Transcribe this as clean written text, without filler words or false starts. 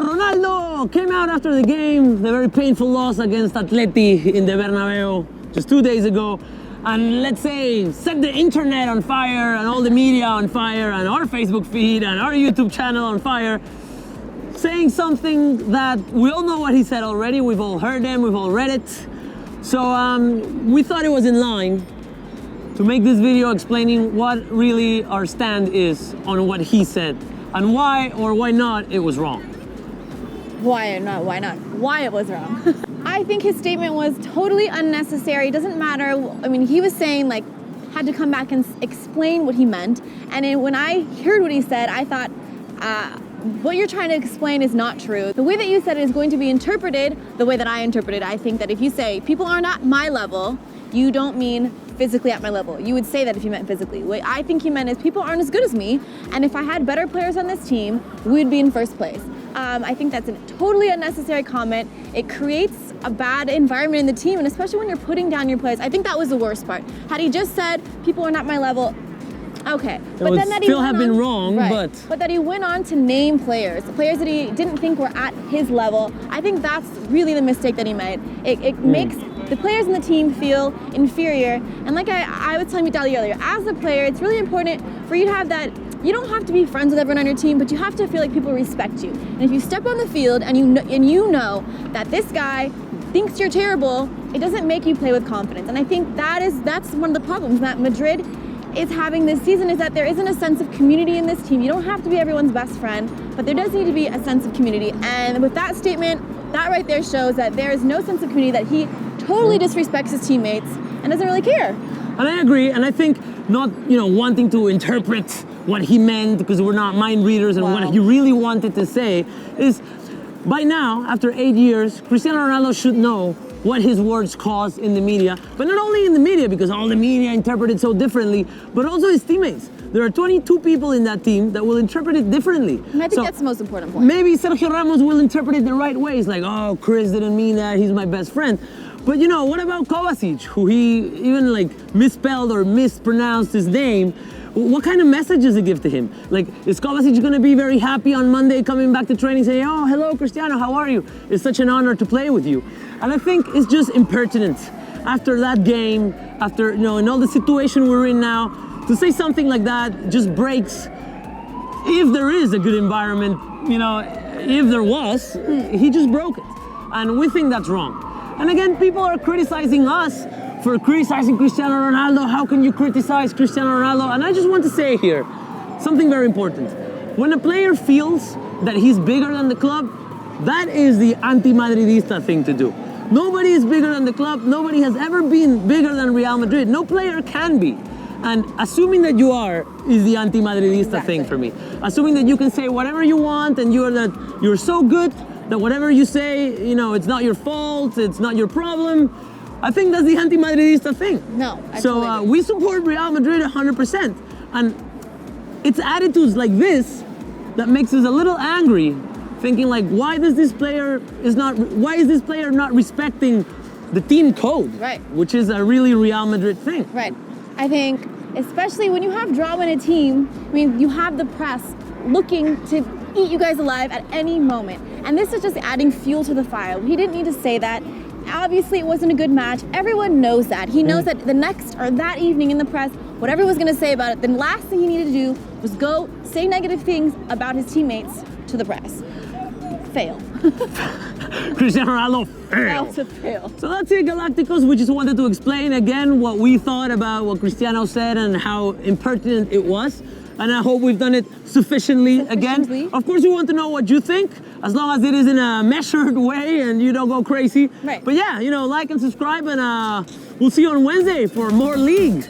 Cristiano Ronaldo came out after the game, the very painful loss against Atleti in the Bernabéu just 2 days ago, and let's say set the internet on fire and all the media on fire and our Facebook feed and our YouTube channel on fire, saying something that we all know what he said already. We've all heard him, we've all read it. So we thought it was in line to make this video explaining what really our stand is on what he said and why or why not it was wrong. Why or not, why not? Why it was wrong. I think his statement was totally unnecessary. It doesn't matter. I mean, he was saying like, had to come back and explain what he meant. And when I heard what he said, I thought, what you're trying to explain is not true. The way that you said it is going to be interpreted the way that I interpreted. I think that if you say people are not my level, you don't mean physically at my level. You would say that if you meant physically. What I think you meant is people aren't as good as me, and if I had better players on this team, we'd be in first place. I think that's a totally unnecessary comment. It creates a bad environment in the team, and especially when you're putting down your players. I think that was the worst part. Had he just said, people are not my level, okay. But then that still have been wrong, right. But that he went on to name players that he didn't think were at his level. I think that's really the mistake that he made. It makes the players in the team feel inferior. And like I was telling Vitaly earlier, as a player, it's really important for you to have that. You don't have to be friends with everyone on your team, but you have to feel like people respect you. And if you step on the field and you know that this guy thinks you're terrible, it doesn't make you play with confidence. And I think that's one of the problems that Madrid is having this season, is that there isn't a sense of community in this team. You don't have to be everyone's best friend, but there does need to be a sense of community. And with that statement, that right there shows that there is no sense of community, that he totally disrespects his teammates and doesn't really care. And I agree, and I think not, wanting to interpret what he meant, because we're not mind readers, and what he really wanted to say is, by now, after 8 years, Cristiano Ronaldo should know what his words cause in the media, but not only in the media, because all the media interpret it so differently, but also his teammates. There are 22 people in that team that will interpret it differently. And I think that's the most important point. Maybe Sergio Ramos will interpret it the right way. It's like, oh, Chris didn't mean that, he's my best friend. But what about Kovacic, who he even misspelled or mispronounced his name? What kind of message does it give to him? Is Kovacic going to be very happy on Monday coming back to training saying, oh, hello, Cristiano, how are you? It's such an honor to play with you. And I think it's just impertinent after that game, after, in all the situation we're in now, to say something like that just breaks, if there is a good environment, if there was, he just broke it. And we think that's wrong. And again, people are criticizing us for criticizing Cristiano Ronaldo. How can you criticize Cristiano Ronaldo? And I just want to say here something very important. When a player feels that he's bigger than the club, that is the anti-Madridista thing to do. Nobody is bigger than the club. Nobody has ever been bigger than Real Madrid. No player can be. And assuming that you are is the anti-Madridista thing for me. Assuming that you can say whatever you want and you're so good that whatever you say, it's not your fault, it's not your problem. I think that's the anti-Madridista thing. No, so we support Real Madrid 100%. And it's attitudes like this that makes us a little angry, thinking why is this player not respecting the team code? Right. Which is a really Real Madrid thing. Right. I think, especially when you have drama in a team, you have the press looking to eat you guys alive at any moment. And this is just adding fuel to the fire. He didn't need to say that. Obviously, it wasn't a good match. Everyone knows that. He knows that the next or that evening in the press, whatever he was going to say about it, the last thing he needed to do was go say negative things about his teammates to the press. Fail. Cristiano Ronaldo fail. So that's it, Galacticos. We just wanted to explain again what we thought about what Cristiano said and how impertinent it was. And I hope we've done it sufficiently again. Of course, we want to know what you think, as long as it is in a measured way and you don't go crazy. Right. But yeah, like and subscribe, and we'll see you on Wednesday for more league.